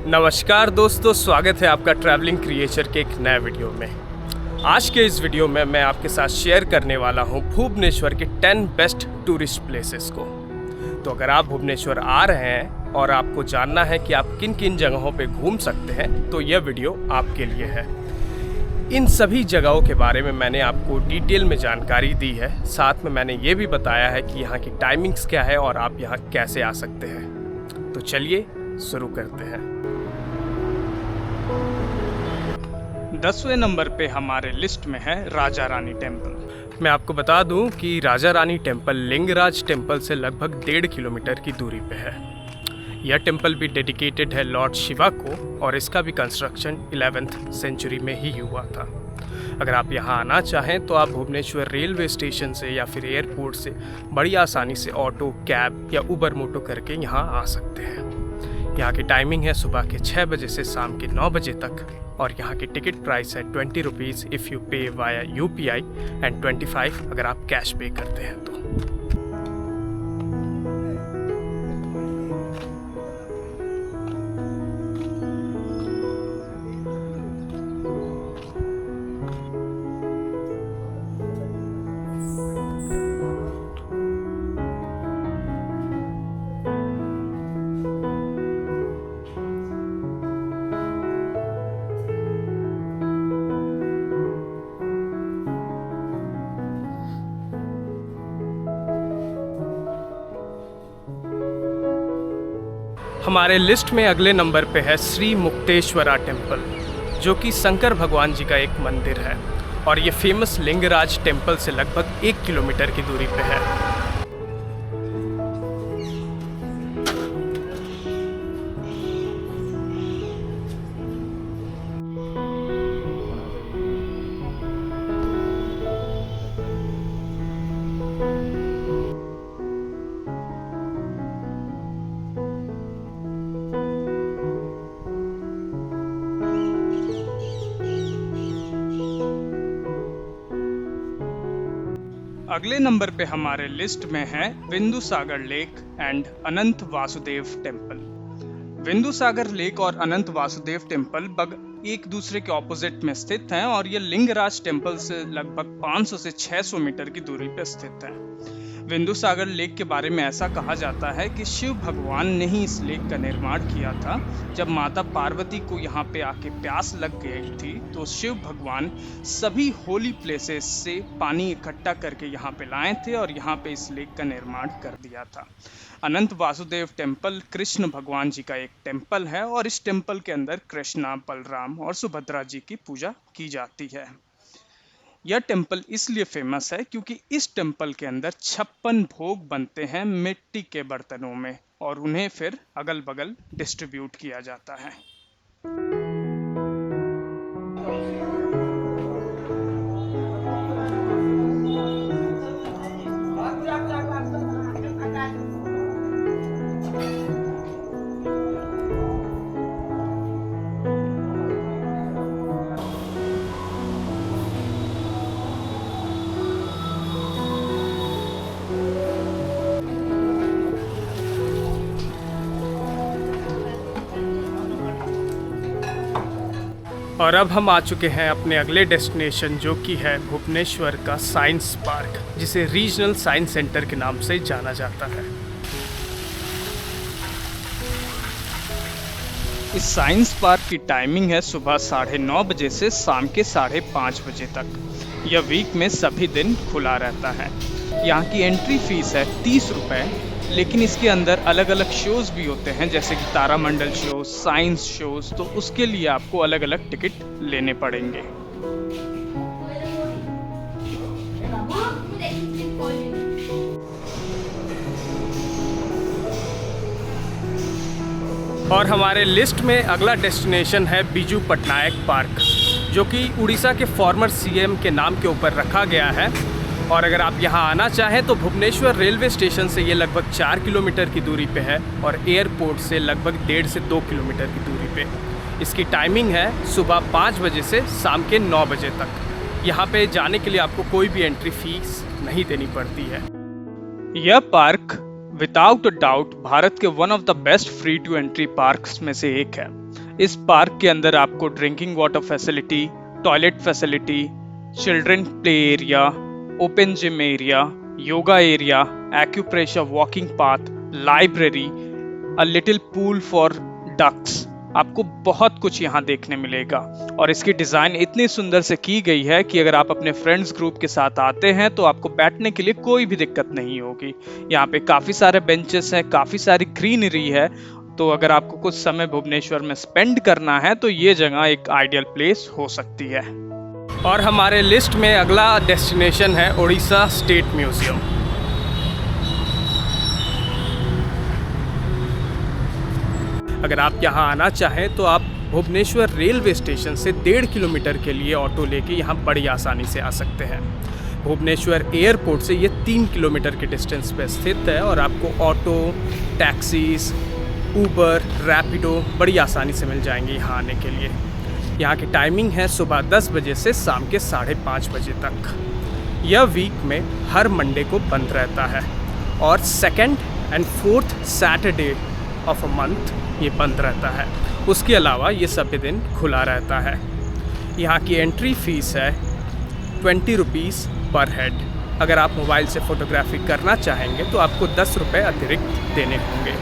नमस्कार दोस्तों, स्वागत है आपका ट्रैवलिंग क्रिएचर के एक नए वीडियो में। आज के इस वीडियो में मैं आपके साथ शेयर करने वाला हूं भुवनेश्वर के 10 बेस्ट टूरिस्ट प्लेसेस को। तो अगर आप भुवनेश्वर आ रहे हैं और आपको जानना है कि आप किन किन जगहों पे घूम सकते हैं तो यह वीडियो आपके लिए है। इन सभी जगहों के बारे में मैंने आपको डिटेल में जानकारी दी है। साथ में मैंने ये भी बताया है कि यहाँ की टाइमिंग्स क्या है और आप यहाँ कैसे आ सकते हैं। तो चलिए शुरू करते हैं। 10वें नंबर पे हमारे लिस्ट में है राजा रानी टेम्पल। मैं आपको बता दूं कि राजा रानी टेम्पल लिंगराज टेम्पल से लगभग 1.5 किलोमीटर की दूरी पे है। यह टेम्पल भी डेडिकेटेड है लॉर्ड शिवा को और इसका भी कंस्ट्रक्शन 11th सेंचुरी में ही हुआ था। अगर आप यहाँ आना चाहें तो आप भुवनेश्वर रेलवे स्टेशन से या फिर एयरपोर्ट से बड़ी आसानी से ऑटो, कैब या उबर मोटो करके यहाँ आ सकते हैं। यहाँ की टाइमिंग है सुबह के 6 बजे से शाम के 9 बजे तक और यहाँ की टिकट प्राइस है 20 रुपीज़ इफ़ यू पे वाया UPI एंड 25 अगर आप कैश पे करते हैं तो। हमारे लिस्ट में अगले नंबर पे है श्री मुक्तेश्वरा टेम्पल, जो कि शंकर भगवान जी का एक मंदिर है और ये फेमस लिंगराज टेम्पल से लगभग 1 किलोमीटर की दूरी पे है। अगले नंबर पे हमारे लिस्ट में है Bindusagar lake and Anant Vasudev temple. Bindusagar lake और अनंत वासुदेव टेम्पल एक दूसरे के ऑपोजिट में स्थित हैं और ये लिंगराज टेम्पल से लगभग 500 से 600 मीटर की दूरी पर स्थित है। बिंदुसागर लेक के बारे में ऐसा कहा जाता है कि शिव भगवान ने ही इस लेक का निर्माण किया था। जब माता पार्वती को यहाँ पे आके प्यास लग गई थी तो शिव भगवान सभी होली प्लेसेस से पानी इकट्ठा करके यहाँ पे लाए थे और यहाँ पे इस लेक का निर्माण कर दिया था। अनंत वासुदेव टेम्पल कृष्ण भगवान जी का एक टेम्पल है और इस टेम्पल के अंदर कृष्णा, बलराम और सुभद्रा जी की पूजा की जाती है। यह टेम्पल इसलिए फेमस है क्योंकि इस टेम्पल के अंदर 56 भोग बनते हैं मिट्टी के बर्तनों में और उन्हें फिर अगल बगल डिस्ट्रीब्यूट किया जाता है। और अब हम आ चुके हैं अपने अगले डेस्टिनेशन, जो कि है भुवनेश्वर का साइंस पार्क, जिसे रीजनल साइंस सेंटर के नाम से जाना जाता है। इस साइंस पार्क की टाइमिंग है सुबह 9:30 बजे से शाम के 5:30 बजे तक। यह वीक में सभी दिन खुला रहता है। यहाँ की एंट्री फीस है 30 रुपये, लेकिन इसके अंदर अलग अलग शोज़ भी होते हैं जैसे कि तारामंडल शो, साइंस शोज़, तो उसके लिए आपको अलग अलग टिकट लेने पड़ेंगे। और हमारे लिस्ट में अगला डेस्टिनेशन है बिजू पटनायक पार्क, जो कि उड़ीसा के फॉर्मर CM के नाम के ऊपर रखा गया है। और अगर आप यहाँ आना चाहें तो भुवनेश्वर रेलवे स्टेशन से ये लगभग 4 किलोमीटर की दूरी पे है और एयरपोर्ट से लगभग 1.5 से 2 किलोमीटर की दूरी पे। इसकी टाइमिंग है सुबह 5 बजे से शाम के 9 बजे तक। यहाँ पे जाने के लिए आपको कोई भी एंट्री फीस नहीं देनी पड़ती है। यह पार्क विदाउट डाउट भारत के one of the best free to entry parks में से एक है। इस पार्क के अंदर आपको drinking water facility, toilet facility, children play area, open gym area, yoga area, acupressure walking path, library, a little pool for ducks, आपको बहुत कुछ यहाँ देखने मिलेगा। और इसकी डिजाइन इतनी सुंदर से की गई है कि अगर आप अपने फ्रेंड्स ग्रुप के साथ आते हैं तो आपको बैठने के लिए कोई भी दिक्कत नहीं होगी। यहाँ पे काफी सारे बेंचेस हैं, काफी सारी ग्रीनरी है, तो अगर आपको कुछ समय भुवनेश्वर में स्पेंड करना है तो ये जगह एक आइडियल प्लेस हो सकती है। और हमारे लिस्ट में अगला डेस्टिनेशन है उड़ीसा स्टेट म्यूजियम। अगर आप यहाँ आना चाहें तो आप भुवनेश्वर रेलवे स्टेशन से 1.5 किलोमीटर के लिए ऑटो लेके यहाँ बड़ी आसानी से आ सकते हैं। भुवनेश्वर एयरपोर्ट से ये 3 किलोमीटर के डिस्टेंस पे स्थित है और आपको ऑटो, टैक्सीज, ऊबर, रैपिडो बड़ी आसानी से मिल जाएंगे यहाँ आने के लिए। यहाँ की टाइमिंग है सुबह 10 बजे से शाम के 5:30 बजे तक। यह वीक में हर मंडे को बंद रहता है और 2nd and 4th Saturday of a month ये बंद रहता है। उसके अलावा ये सभी दिन खुला रहता है। यहाँ की एंट्री फीस है 20 रुपीज़ पर हेड। अगर आप मोबाइल से फ़ोटोग्राफी करना चाहेंगे तो आपको 10 रुपये अतिरिक्त देने होंगे।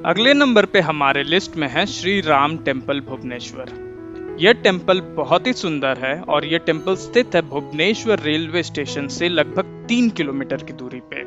अगले नंबर पे हमारे लिस्ट में है श्री राम टेम्पल भुवनेश्वर। यह टेम्पल बहुत ही सुंदर है और यह टेम्पल स्थित है भुवनेश्वर रेलवे स्टेशन से लगभग 3 किलोमीटर की दूरी पे।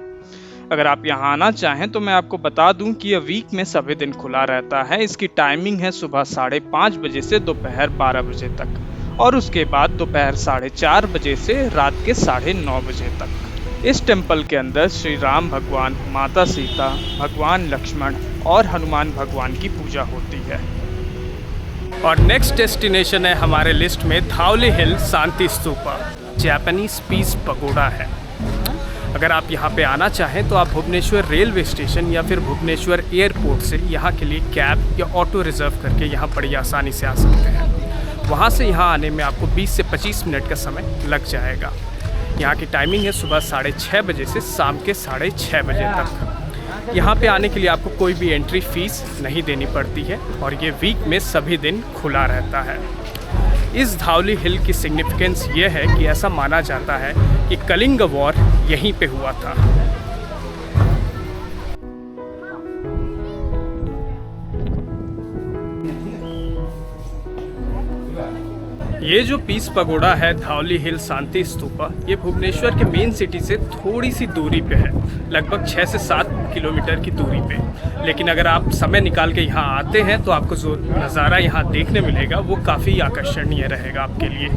अगर आप यहाँ आना चाहें तो मैं आपको बता दूं कि यह वीक में सभी दिन खुला रहता है। इसकी टाइमिंग है सुबह 5:30 बजे से दोपहर 12 बजे तक और उसके बाद दोपहर 4:30 बजे से रात के 9:30 बजे तक। इस टेम्पल के अंदर श्री राम भगवान, माता सीता, भगवान लक्ष्मण और हनुमान भगवान की पूजा होती है। और नेक्स्ट डेस्टिनेशन है हमारे लिस्ट में धावली हिल शांति स्तूपा, जापानीज पीस पगोड़ा है। अगर आप यहाँ पे आना चाहें तो आप भुवनेश्वर रेलवे स्टेशन या फिर भुवनेश्वर एयरपोर्ट से यहाँ के लिए कैब या ऑटो रिजर्व करके यहाँ बड़ी आसानी से आ सकते हैं। वहाँ से यहाँ आने में आपको 20 से 25 मिनट का समय लग जाएगा। यहाँ की टाइमिंग है सुबह 6:30 बजे से शाम के 6:30 बजे तक। यहाँ पे आने के लिए आपको कोई भी एंट्री फीस नहीं देनी पड़ती है और ये वीक में सभी दिन खुला रहता है। इस धावली हिल की सिग्निफिकेंस ये है कि ऐसा माना जाता है कि कलिंग वॉर यहीं पे हुआ था। ये जो पीस पगोड़ा है धावली हिल शांति स्तूपा, ये भुवनेश्वर के मेन सिटी से थोड़ी सी दूरी पे है, लगभग 6 से 7 किलोमीटर की दूरी पे। लेकिन अगर आप समय निकाल के यहाँ आते हैं तो आपको जो नज़ारा यहाँ देखने मिलेगा वो काफ़ी आकर्षणीय रहेगा आपके लिए।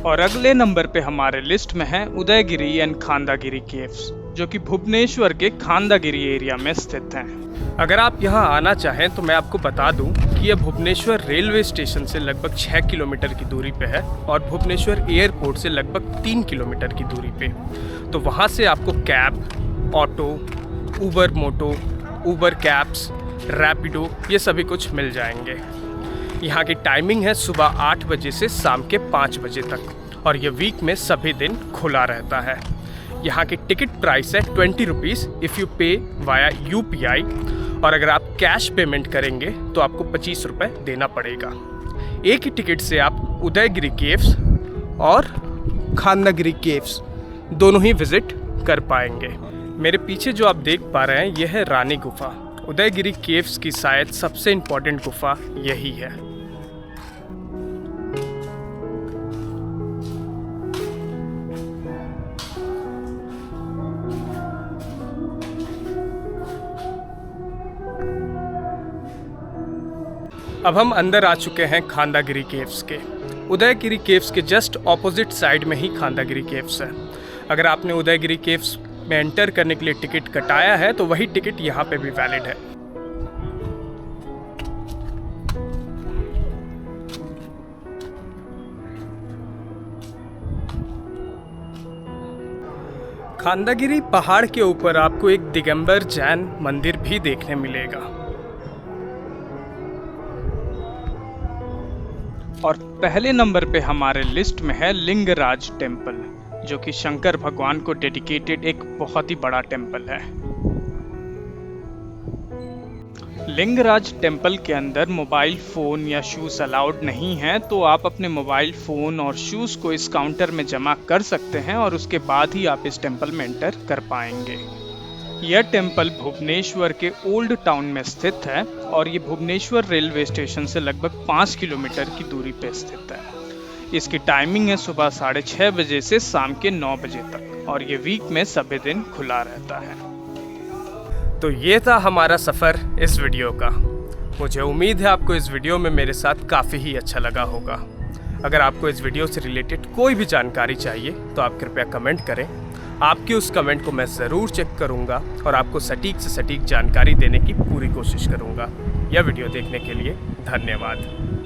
और अगले नंबर पे हमारे लिस्ट में है उदयगिरी एंड खांदागिरी केव्स, जो कि भुवनेश्वर के खांदागिरी एरिया में स्थित हैं। अगर आप यहाँ आना चाहें तो मैं आपको बता दूं कि यह भुवनेश्वर रेलवे स्टेशन से लगभग 6 किलोमीटर की दूरी पे है और भुवनेश्वर एयरपोर्ट से लगभग 3 किलोमीटर की दूरी पे। तो वहाँ से आपको कैब, ऑटो, ऊबर मोटो, ऊबर कैब्स, रैपिडो ये सभी कुछ मिल जाएंगे। यहाँ की टाइमिंग है सुबह 8 बजे से शाम के 5 बजे तक और ये वीक में सभी दिन खुला रहता है। यहाँ की टिकट प्राइस है 20 रुपीज़ इफ़ यू पे वाया UPI और अगर आप कैश पेमेंट करेंगे तो आपको 25 रुपये देना पड़ेगा। एक ही टिकट से आप उदयगिरी केव्स और खांदागिरी केव्स दोनों ही विजिट कर पाएंगे। मेरे पीछे जो आप देख पा रहे हैं यह है रानी गुफा। उदयगिरी केव्स की शायद सबसे इम्पोर्टेंट गुफा यही है। अब हम अंदर आ चुके हैं खांदागिरी केव्स के। उदयगिरी केव्स के जस्ट ऑपोजिट साइड में ही खांदागिरी केव्स है। अगर आपने उदयगिरी केव्स में एंटर करने के लिए टिकट कटाया है तो वही टिकट यहाँ पे भी वैलिड है। खांदागिरी पहाड़ के ऊपर आपको एक दिगंबर जैन मंदिर भी देखने मिलेगा। और पहले नंबर पे हमारे लिस्ट में है लिंगराज टेम्पल, जो कि शंकर भगवान को डेडिकेटेड एक बहुत ही बड़ा टेम्पल है। लिंगराज टेम्पल के अंदर मोबाइल फ़ोन या शूज़ अलाउड नहीं है, तो आप अपने मोबाइल फ़ोन और शूज़ को इस काउंटर में जमा कर सकते हैं और उसके बाद ही आप इस टेम्पल में एंटर कर पाएंगे। यह टेम्पल भुवनेश्वर के ओल्ड टाउन में स्थित है और ये भुवनेश्वर रेलवे स्टेशन से लगभग 5 किलोमीटर की दूरी पर स्थित है। इसकी टाइमिंग है सुबह 6:30 बजे से शाम के 9 बजे तक और ये वीक में सभी दिन खुला रहता है। तो ये था हमारा सफ़र इस वीडियो का। मुझे उम्मीद है आपको इस वीडियो में मेरे साथ काफ़ी ही अच्छा लगा होगा। अगर आपको इस वीडियो से रिलेटेड कोई भी जानकारी चाहिए तो आप कृपया कमेंट करें। आपके उस कमेंट को मैं ज़रूर चेक करूंगा और आपको सटीक से सटीक जानकारी देने की पूरी कोशिश करूंगा। यह वीडियो देखने के लिए धन्यवाद।